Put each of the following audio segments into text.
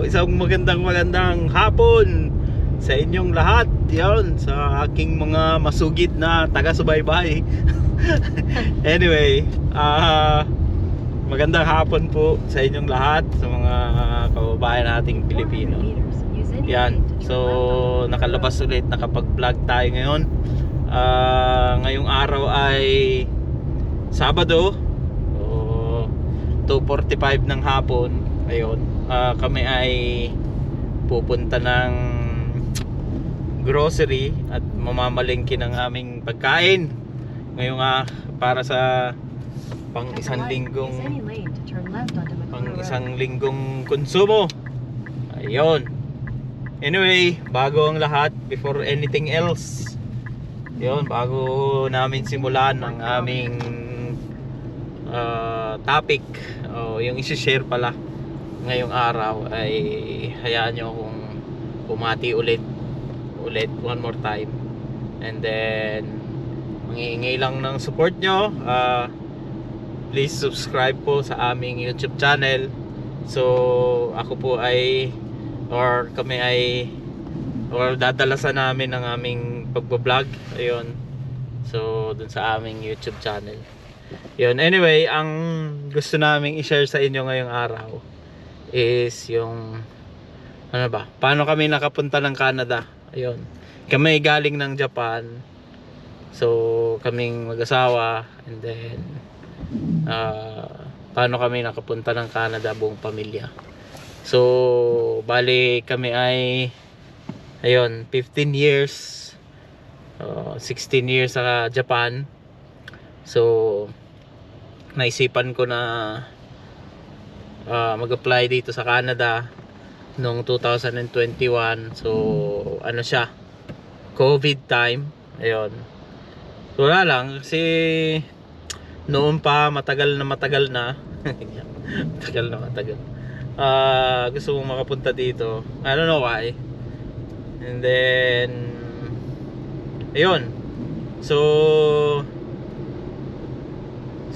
isang magandang hapon sa inyong lahat. Yon, sa aking mga masugid na taga-subaybay. Anyway, magandang hapon po sa inyong lahat, sa mga kababayan nating Pilipino. Yan, so nakalabas ulit, nakapag-vlog tayo ngayon. Ngayong araw ay Sabado, 2:45 ng hapon. Ayun, kami ay pupunta ng grocery at mamamalengke ng aming pagkain ngayong para sa pang isang linggong konsumo. Ayun. Anyway, bago ang lahat, before anything else, yun, bago namin simulan ang aming topic, yung isi-share pala ngayong araw, ay hayaan nyo akong bumati ulit one more time. And then mangihingi lang ng support nyo. Please subscribe po sa aming YouTube channel. So ako po ay dadalasan namin ang aming pagbablog. Ayun. So dun sa aming YouTube channel. Yun. Anyway, ang gusto naming i-share sa inyo ngayong araw is yung paano kami nakapunta ng Canada. Ayun. Kami galing ng Japan. So kaming mag-asawa, and then paano kami nakapunta ng Canada, buong pamilya. So bali kami ay 15 years, 16 years sa Japan. So naisipan ko na mag-apply dito sa Canada noong 2021. So siya, COVID time. Ayun. So wala lang, kasi noon pa matagal na matagal gusto mong makapunta dito. I don't know why. And then ayun, so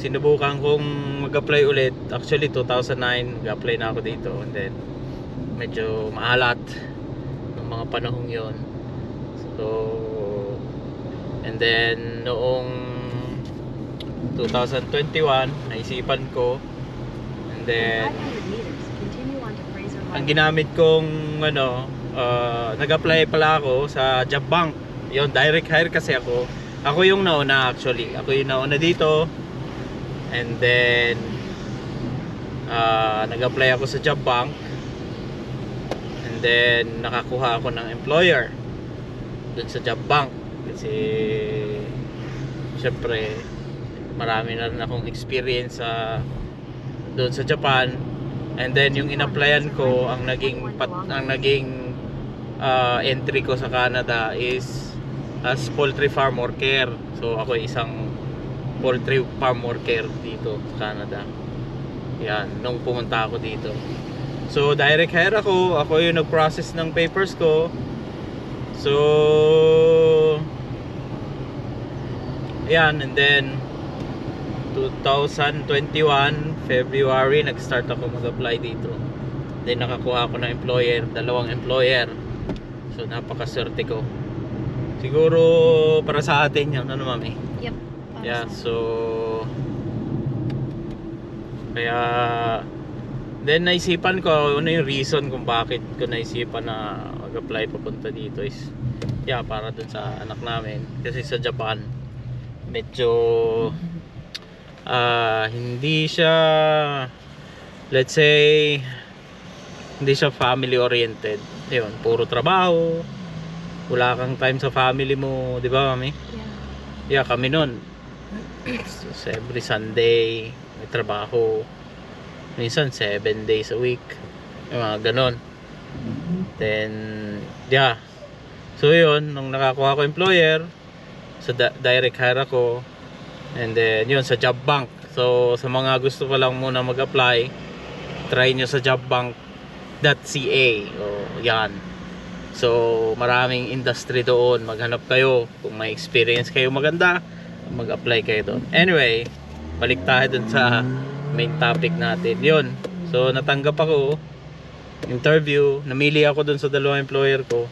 sinubukan kong mag-apply ulit. Actually 2009 nag-apply na ako dito, and then medyo maalat ng mga panahong yon. So and then noong 2021 naisipan ko, and then ang ginamit kong nag-apply pala ako sa Job Bank. Yon, direct hire kasi ako yung nauna. Actually ako yung nauna dito, and then nag-apply ako sa Job Bank, and then nakakuha ako ng employer dun sa Job Bank kasi syempre marami na rin akong experience doon sa Japan. And then yung in-applyan ko, ang naging entry ko sa Canada is as poultry farm worker. So ako isang poultry farm worker dito sa Canada. Yan, nung pumunta ako dito. So direct hire ako yung nag-process ng papers ko. So yan, and then 2021 February nag-start ako mag-apply dito. Then nakakuha ako ng employer, 2 employer. So napakaswerte ko. Siguro para sa atin yun, mami? Yep. Yeah, so kaya then naisipan ko yung reason kung bakit ko naisipan na mag-apply papunta dito is para dun sa anak namin. Kasi sa Japan medyo hindi siya, let's say, hindi siya family oriented. Ayun, puro trabaho, wala kang time sa family mo, di ba, mami? Yeah, kami nun so, every Sunday may trabaho, minsan 7 days a week, yung mga ganon. Then so yun, nung nakakuha ko employer, so direct hire ako. And then yun, sa Job Bank. So sa mga gusto ko lang muna mag-apply, try nyo sa jobbank.ca. Yan. So maraming industry doon. Maghanap kayo. Kung may experience kayo maganda, mag-apply kayo doon. Anyway, balik tayo dun sa main topic natin. Yun. So natanggap ako. interview. Namili ako dun sa dalawang employer ko.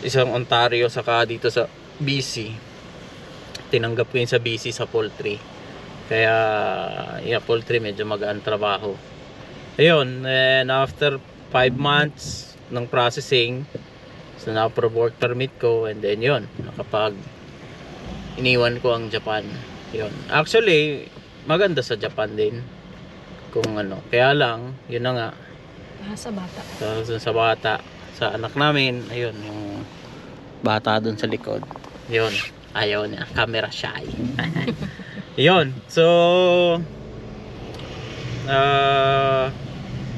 Isang Ontario saka dito sa BC. Tinanggap ko yun sa BC sa poultry. Kaya yeah, poultry medyo magaan trabaho. Ayun, and after 5 months ng processing, so na-approve work permit ko, and then yun, iniwan ko ang Japan. Yun. Actually, maganda sa Japan din. Kung ano, kaya lang, yun na nga. Sa bata. Sa bata, sa anak namin, ayun, yung bata dun sa likod. Yun, ayaw niya, camera shy. Yun, so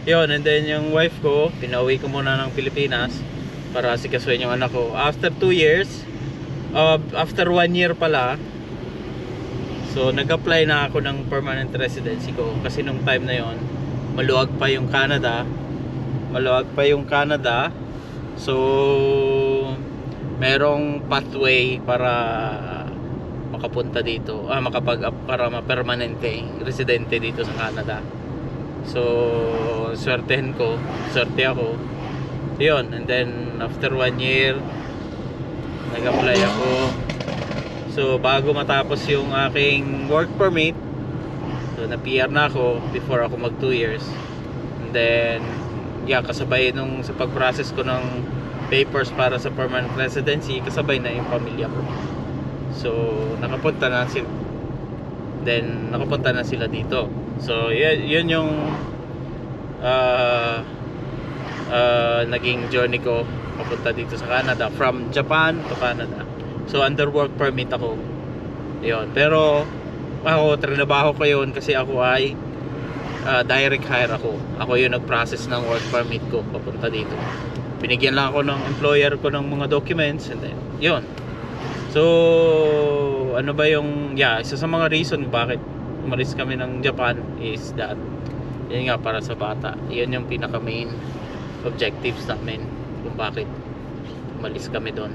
yun, and then yung wife ko, pinauwi ko muna ng Pilipinas para asikasuhin yung anak ko. After 2 years, after 1 year pala, so nag-apply na ako ng permanent residency ko. Kasi nung time na yon, maluwag pa yung Canada. So merong pathway para makapunta dito, para ma-permanente residente dito sa Canada. So swerte ako. Yun, and then after 1 year nag-apply ako. So bago matapos yung aking work permit, so na PR na ako before ako mag 2 years. And then yeah, kasabay nung sa pag-process ko ng papers para sa permanent residency, kasabay na yung pamilya ko. So nakapunta na sila dito. So yun yung naging journey ko papunta dito sa Canada, from Japan to Canada. So under work permit ako. Yun. Pero ako, trinabaho ko yun kasi ako ay direct hire ako. Ako yung nag-process ng work permit ko papunta dito. Binigyan lang ako ng employer ko ng mga documents, and then yun. So ano ba yung isa sa mga reason bakit umalis kami ng Japan is that yun nga, para sa bata. Yun yung pinaka main objectives namin kung bakit umalis kami doon.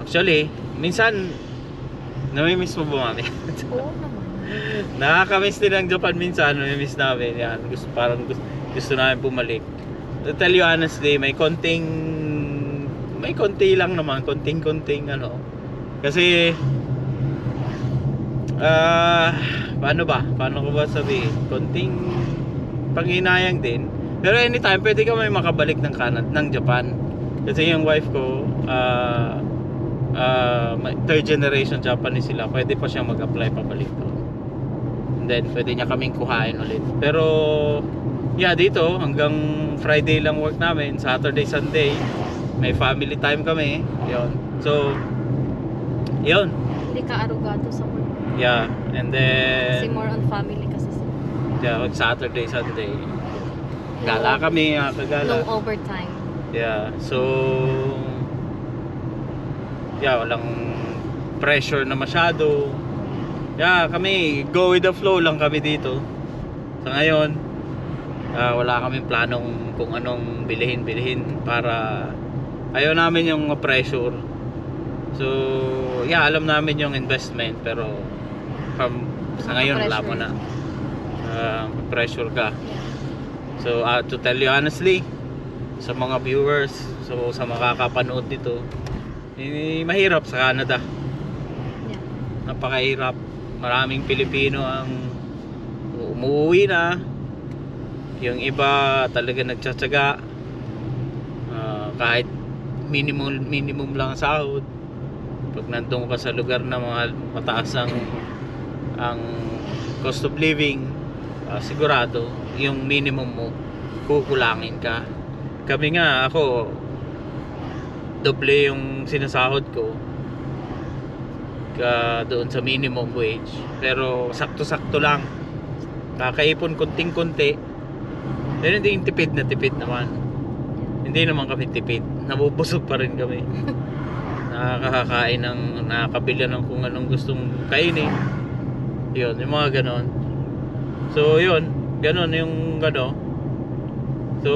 Actually, minsan namimiss mo ba, mami? Oo naman. Nakakamiss din ang Japan minsan. Namimiss namin yan. Gusto namin bumalik. To tell you honestly, may konti lang naman, konting kasi paano ko ba sabihin, konting panghinayang din. Pero anytime pwede ka may makabalik ng Japan, kasi yung wife ko third generation Japanese sila, pwede pa siyang mag-apply pabalik doon, and then pwede niya kaming kuhain ulit. Pero dito hanggang Friday lang work namin. Saturday, Sunday may family time kami. So yun, Hindi ka arugado sa work. and Kasi then more on family kasi Saturday, Sunday gala kami, kagala. No overtime. So walang pressure na masyado. Kami go with the flow lang kami dito. Sa ngayon, wala kaming planong kung anong bilhin para ayaw namin yung pressure. So alam namin yung investment, pero sa ngayon wala mo na pressure ka. So to tell you honestly, sa mga viewers, so sa makakapanood dito, mahirap sa Canada. Napakahirap. Maraming Pilipino ang umuwi na. Yung iba talaga nagtsatsaga, kahit minimum lang sahod. Pag nandun ka sa lugar na mataas ang cost of living, sigurado yung minimum mo kukulangin ka. Kami nga, ako doble yung sinasahod ko doon sa minimum wage, pero sakto-sakto lang, kakaipon konting-konti. Pero hindi yung tipid naman, hindi naman kami tipid, nabubusog pa rin kami. Nakakabili ng kung anong gustong kainin. Yun, yung mga ganon. So yun, ganon yung so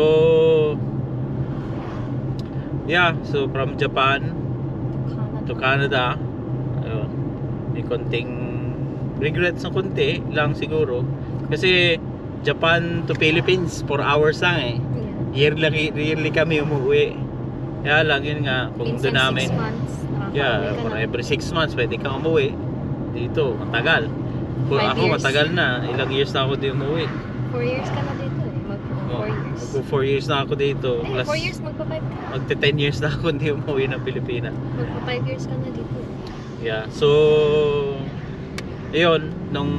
so from Japan to Canada, ayun, may konting regrets na konti lang siguro, kasi Japan to Philippines 4 hours lang yearly kami umuwi. Kaya lang yun nga, kung Minsan doon namin, 6 months. yeah, nakakauwi ka for na. every 6 months pwede kang umuwi. Dito, matagal. 5 Ako years. matagal na, ilang years na ako di umuwi. 4 years ka na dito eh. Mag 4 years. Magpo 4 years na ako dito. Eh, Plus, 4 years magpa 5 ka na. magte 10 years na ako hindi umuwi ng Pilipinas. Magpa 5 years ka na dito. Yeah, so ayun, nung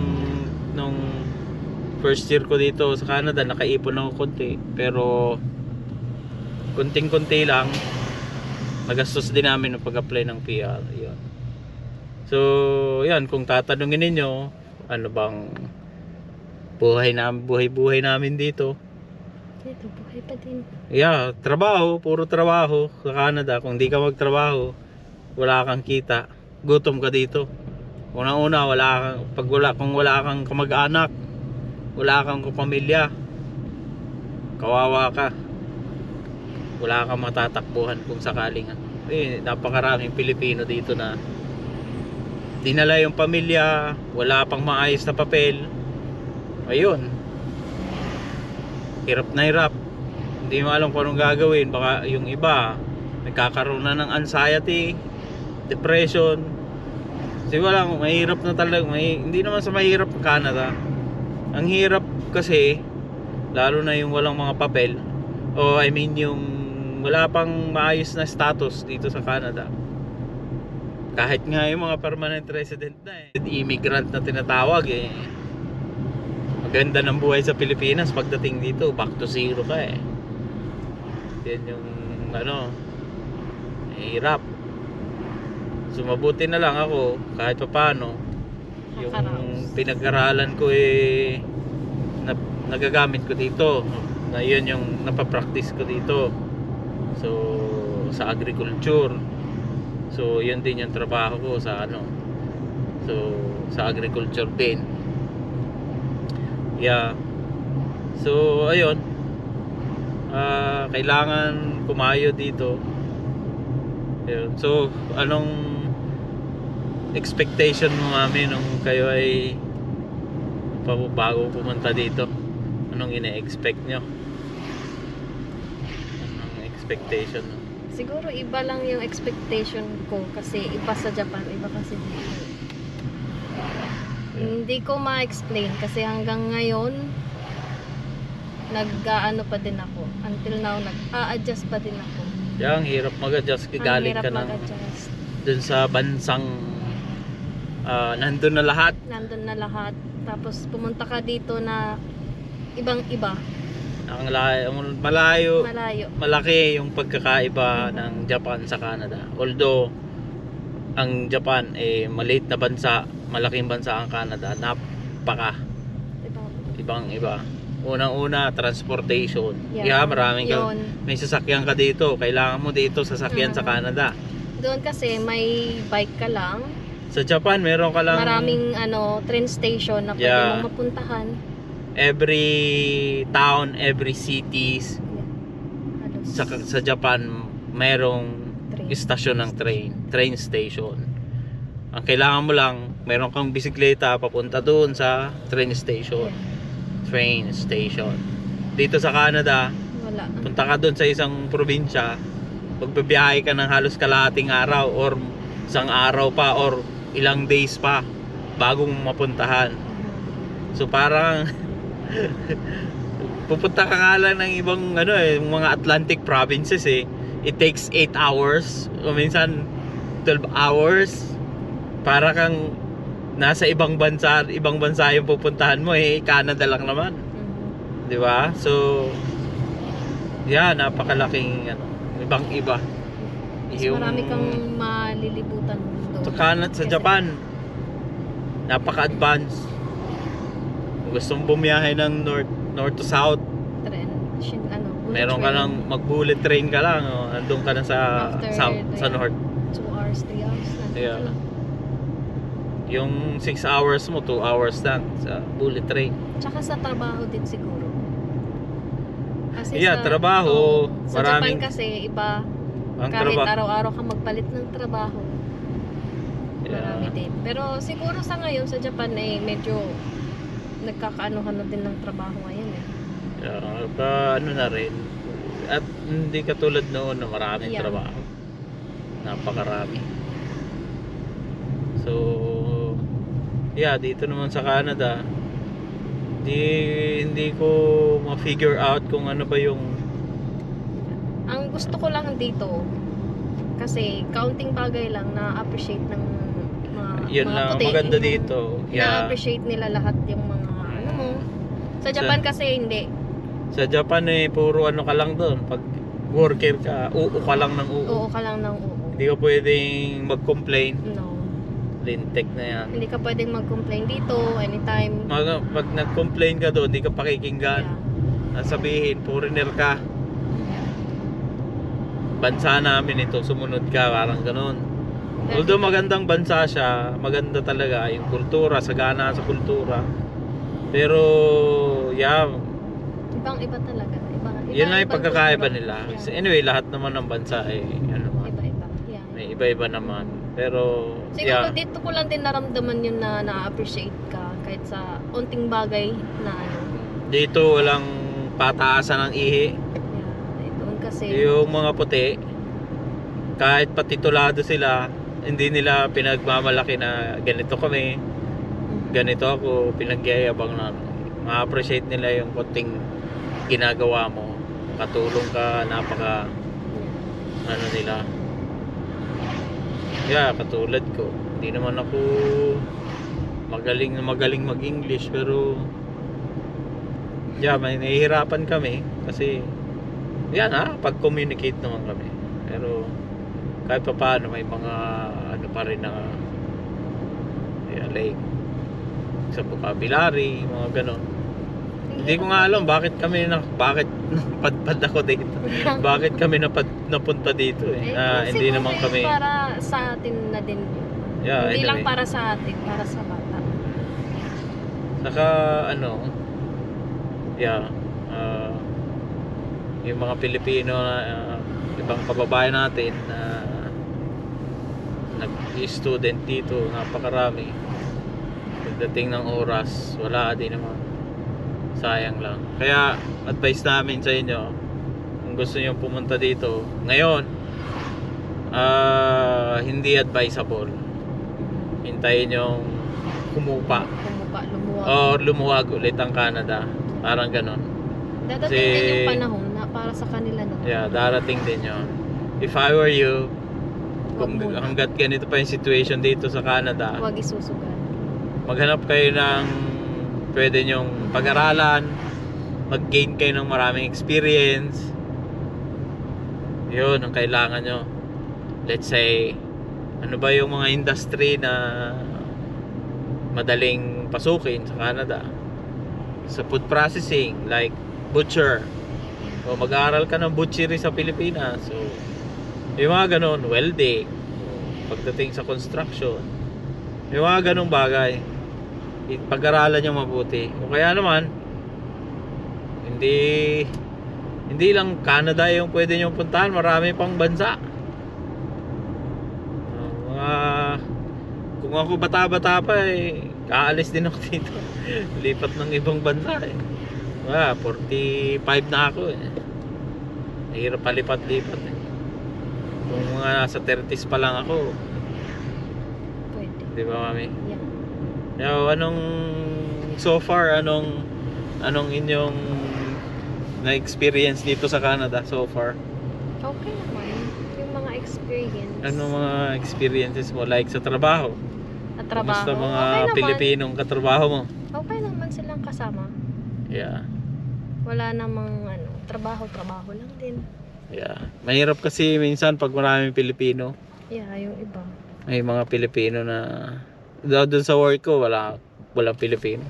first year ko dito sa Canada, nakaipon ako konti, pero kunting-kunti lang. Nagastos din namin ng pag-apply ng PR. Yun. So, yan, kung tatanungin ninyo, ano bang buhay namin dito? Dito, buhay pa din. Yeah, trabaho, puro trabaho sa Canada. Kung di ka magtrabaho, wala kang kita. Gutom ka dito. Unang-una, kung wala kang kamag-anak, wala kang kapamilya, kawawa ka. Wala kang matatakbuhan kung sakaling. Napakaraming Pilipino dito na dinala yung pamilya, wala pang maayos na papel. Ayun. Hirap na hirap. Hindi mo alam kung anong gagawin. Baka yung iba nagkakaroon na ng anxiety, depression. Kasi walang, mahirap na talaga. Hindi naman sa mahirap ang Canada. Ang hirap kasi, lalo na yung walang mga papel, yung wala pang maayos na status dito sa Canada. Kahit nga yung mga permanent resident na immigrant na tinatawag maganda ng buhay sa Pilipinas. Pagdating dito, back to zero ka yan yung hirap. So mabuti na lang ako kahit paano yung Nakaraos. pinag-aralan ko nagagamit ko dito, na yun yung napapractice ko dito. So sa agriculture, so yun din yung trabaho ko sa so sa agriculture din. Yeah, so ayun, kailangan kumayo dito. Ayun. So anong expectation mo, mami, nung kayo ay bago pumunta dito? Anong ine-expect nyo? Anong expectation mo? Siguro iba lang yung expectation ko kasi iba sa Japan, iba kasi dito. Hindi ko ma-explain kasi hanggang ngayon nag-aano pa din ako. Until now, nag-a-adjust pa din ako. Yang hirap mag-adjust, Ang galing hirap ka ng mag-adjust. dun sa bansang nandun na lahat. Nandun na lahat. Tapos pumunta ka dito na ibang-iba. Ang malayo, Malayo. malaki yung pagkakaiba ng Japan sa Canada. Although ang Japan maliit na bansa, malaking bansa ang Canada, ibang-iba. Unang-una, transportation. Yeah, maraming yun. may sasakyan ka dito. Kailangan mo dito sasakyan sa Canada. Doon kasi may bike ka lang. Sa Japan, meron ka lang Maraming train station na pwede Yeah. mong mapuntahan. every town, every cities. Halos Sa Japan, merong train. istasyon ng train station. Ang kailangan mo lang, meron kang bisikleta papunta doon sa train station. Dito sa Canada, Wala. punta ka doon sa isang probinsya, magbabiyahe ka ng halos kalahating araw or isang araw pa or ilang days pa bago mo mapuntahan. So parang pupunta ka nga lang ng ibang mga Atlantic provinces it takes 8 hours o minsan 12 hours para kang nasa ibang bansa yung pupuntahan mo Canada lang naman, di ba? So yeah, napakalaking ibang-iba. Mas marami kang malilibutan doon. Sa Japan, napaka-advanced. Kung gusto mong bumiyahe ng north to south, Train. Bullet meron ka train. lang mag-bullet train ka lang, andun ka na sa After south, sa the- north. 2 hours, 3 hours. Nandito Yeah. ka na. Yung 6 hours mo, 2 hours lang sa bullet train. Tsaka sa trabaho din siguro. Kasi Yeah, trabaho, sa maraming- Japan kasi iba, Ang kahit trabaho. araw-araw ka magpalit ng trabaho, marami Yeah. din. Pero siguro sa ngayon sa Japan medyo nagkakaano-ano din ng trabaho ngayon Yeah, na rin. At hindi katulad noon na maraming Yeah. trabaho. Napakarami. So, yeah, dito naman sa Canada, hindi ko ma-figure out kung ano ba yung Ang gusto ko lang dito, kasi counting bagay lang na-appreciate ng yun mga lang puti. maganda Yung dito. Yeah. Na-appreciate nila lahat yung mga ano mo. Sa Japan kasi hindi. Sa Japan puro ano ka lang doon. Pag worker ka, uo ka lang ng uo. Oo ka lang ng oo. Hindi ka pwedeng mag-complain. No. Lintek na yan. Hindi ka pwedeng mag-complain dito anytime. Pag nag-complain ka doon, hindi ka pakikinggan. Yeah. Sabihin, foreigner ka. Bansa namin ito, sumunod ka, parang ganun. Although magandang bansa siya, maganda talaga yung kultura, sagana sa kultura. Pero, yeah, Ibang-iba talaga. yun lang yung ibang pagkakaiba kultura. nila. Yeah. Kasi anyway, lahat naman ng bansa ano naman, Iba-iba. Yeah. may iba-iba naman. Pero, Siguro yeah, dito ko lang din naramdaman yun na na-appreciate ka kahit sa unting bagay na ano. dito walang pataasan ng ihi. Yeah. Doon kasi Yung mga puti, kahit patitulado sila, hindi nila pinagmamalaki na ganito kami, ganito ako, pinagyayabang na ma-appreciate nila yung konting ginagawa mo, katulong ka, napaka ano nila. Yeah, katulad ko, hindi naman ako magaling mag-English, pero yeah, may nahihirapan kami kasi yan pag-communicate naman kami. Pero kahit pa paano may mga ano pa rin na like sa vocabulary, mga ganon. Hindi ko nga alam bakit napadpad ako dito. Bakit kami napunta dito hindi siguro naman kami para sa atin na din yun. yeah, Hindi lang anyway. para sa atin, para sa bata. Saka yung mga Pilipino na ibang kababayan natin na nag-student dito, napakarami. Pagdating ng oras, wala din naman. Sayang lang. Kaya advice namin sa inyo, kung gusto niyo pumunta dito ngayon, hindi advisable. Hintayin yung Lumuwag. lumuwag ulit ang Canada. Parang ganon. Dadating din yung panahon na para sa kanila na. Yeah, darating din yun. If I were you, kung Wag muna. hanggat ganito pa yung situation dito sa Canada, Huwag isusugal. maghanap kayo ng pwede nyong pag-aralan, mag-gain kayo ng maraming experience. Yun ang kailangan nyo. Let's say, ano ba yung mga industry na madaling pasukin sa Canada? Sa food processing, like butcher. O mag-aaral ka ng butchery sa Pilipinas. So, yung mga ganun, welding. Pagdating sa construction, yung mga ganung bagay, pag-aralan nyo mabuti. O kaya naman, hindi lang Canada yung pwede nyo puntahan, marami pang bansa. Kung ako bata-bata pa aalis din ako dito. Lipat ng ibang bansa 45 na ako Hirap palipat-lipat Kung mga nasa 30s pa lang ako, Pwede. di ba, mami? Yeah. So far, anong inyong na-experience dito sa Canada so far? Okay naman. Yung mga experience. Ano mga experiences mo like sa trabaho? At trabaho. Kumusta mga Okay naman. Pilipinong katrabaho mo? Okay naman silang kasama. Yeah. Wala namang trabaho lang din. Yeah. Mahirap kasi minsan pag maraming Pilipino. Yeah, yung iba. May mga Pilipino na doon sa work ko walang Pilipino.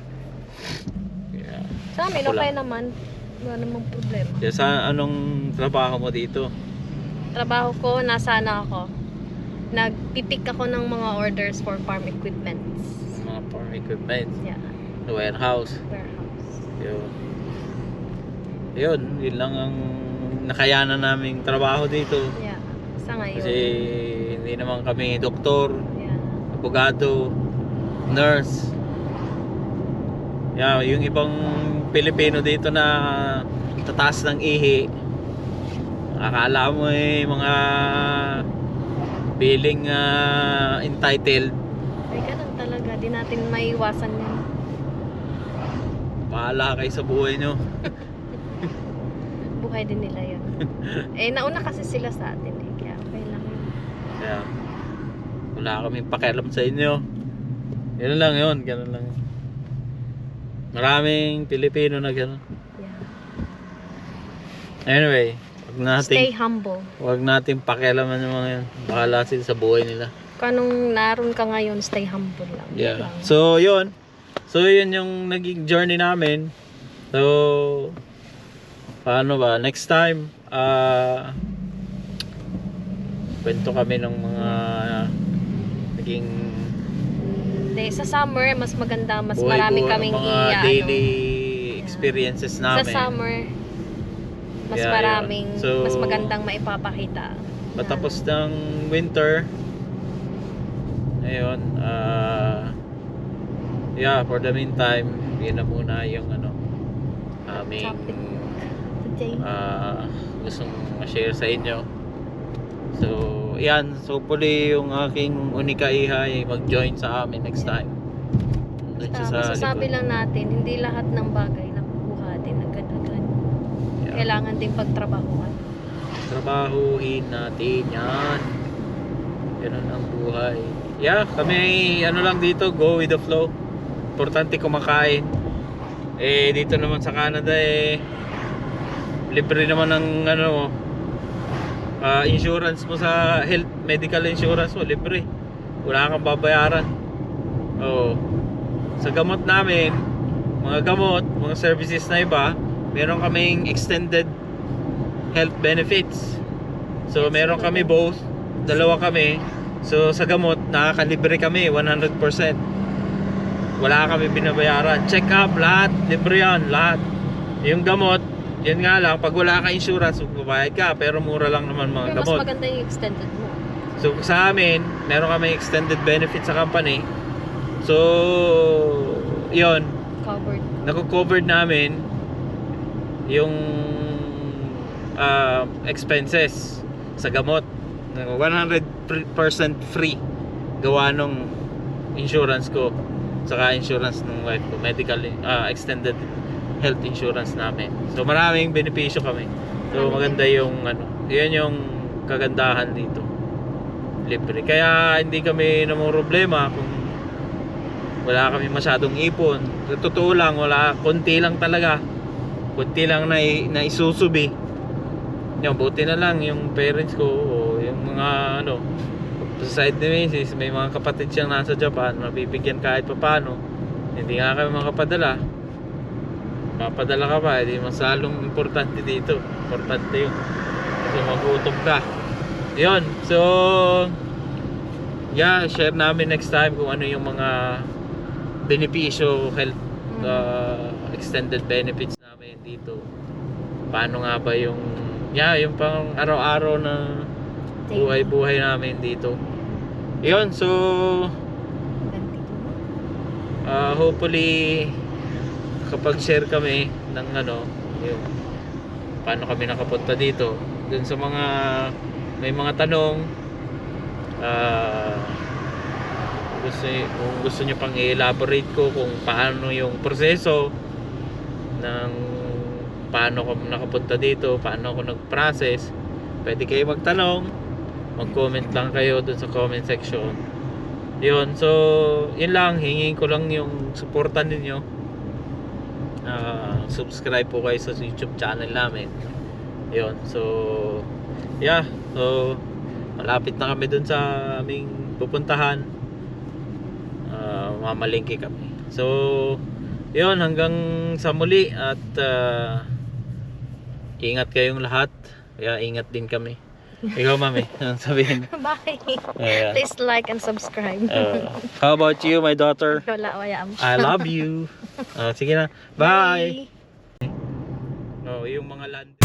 Yeah. Sa amin, Ako okay lang. naman. Wala namang problema. Yeah, sa anong trabaho mo dito? Trabaho ko, nasana ako. Nagpipick ako ng mga orders for farm equipment. Mga farm equipment, Yeah, warehouse. warehouse. Yun lang ang nakayanan naming trabaho dito. Yeah, sa ngayon. Kasi hindi naman kami doktor, Yeah. abogado, nurse. Yeah, yung ibang Pilipino dito na tataas ng ihi, Akala mo mga feeling entitled. Ay, ganun talaga. Di natin maiwasan yan. Bahala kayo sa buhay nyo. Buhay din nila yun. Nauna kasi sila sa atin eh. Kaya okay lang yun. Kaya wala kaming pakialam sa inyo. Ganun lang yun. Ganun lang. Maraming Pilipino na ganun. Yeah. Anyway, Stay humble. wag natin pakialaman yung mga yun. Bahala sila sa buhay nila. Kung anong naroon ka ngayon, stay humble lang. Yun Yeah. lang. So, yun. So, yun yung naging journey namin. So, paano ba? Next time, kwento kami ng mga naging Hindi, sa summer, mas maganda. Mas buhay, marami kaming mga daily experiences Sa namin. summer, mas Yeah, maraming, yeah. So, mas magandang maipapakita. Patapos ng winter, ayun, yeah, for the meantime, yun na muna yung aming Topic today. gustong ma-share sa inyo. So, yan, so hopefully yung aking unika iha ay mag-join sa amin next time. Doon siya sa Masasabi likod. lang natin, hindi lahat ng bagay nakukuha din agad-agad. Yeah. Kailangan din pagtrabahuan. Trabahuhin natin yan. Ganun ang buhay. Yeah, kami lang dito, go with the flow. Importante kumakain. Dito naman sa Canada libre naman ng insurance mo sa health, medical insurance mo, libre. Wala kang babayaran. Oo. Sa gamot namin, mga gamot, mga services na iba, meron kaming extended health benefits. So Yes, meron kami both, dalawa kami. So sa gamot, nakakalibre kami 100%. Wala kami binabayaran. Check up, lahat, libre yan, lahat. Yung gamot, yan nga lang, pag wala ka insurance, magbabayad ka, pero mura lang naman mga Pero mas gamot. maganda yung extended mo. So sa amin, meron kami extended benefit sa company. So, yon, Covered. nako-covered namin yung expenses sa gamot. 100% free gawa nung insurance ko, saka insurance ng wife ko, medical extended health insurance namin. So maraming benepisyo kami. So maganda yung yun yung kagandahan dito. Libre. Kaya hindi kami namumroblema kung wala kami masyadong ipon. Sa totoo lang, wala, konti lang talaga. Konti lang na isusubi. Yung buti na lang yung parents ko o yung mga sa side ni Mrs. may mga kapatid siyang nasa Japan, mabibigyan kahit papaano. Hindi nga kami makapadala. Mapadala ka pa, hindi mas lalong importante dito. Importante yun. Kasi magutom ka. Yun. So, yeah, share namin next time kung ano yung mga benepisyo, health, extended benefits namin dito. Paano nga ba yung yung pang araw-araw na buhay-buhay namin dito. Yun, so hopefully kapag share kami ng yung paano kami nakapunta dito, dun sa mga may mga tanong, kung gusto nyo pang i-elaborate ko kung paano yung proseso ng paano ako nakapunta dito, paano ako nag-process, pwede kayo magtanong, mag-comment lang kayo dun sa comment section. Yun, so yun lang, hingin ko lang yung suporta ninyo. Subscribe po kayo sa YouTube channel namin. Yun, so yeah, so malapit na kami dun sa aming pupuntahan. Mamalingki kami. So yun, hanggang sa muli at ingat kayong lahat. Kaya ingat din kami. Ikaw, mami, anong sabihin? Bye. Yeah. Please like and subscribe. How about you, my daughter? Wala, wala. I love you. Sige na. Bye. Yung mga land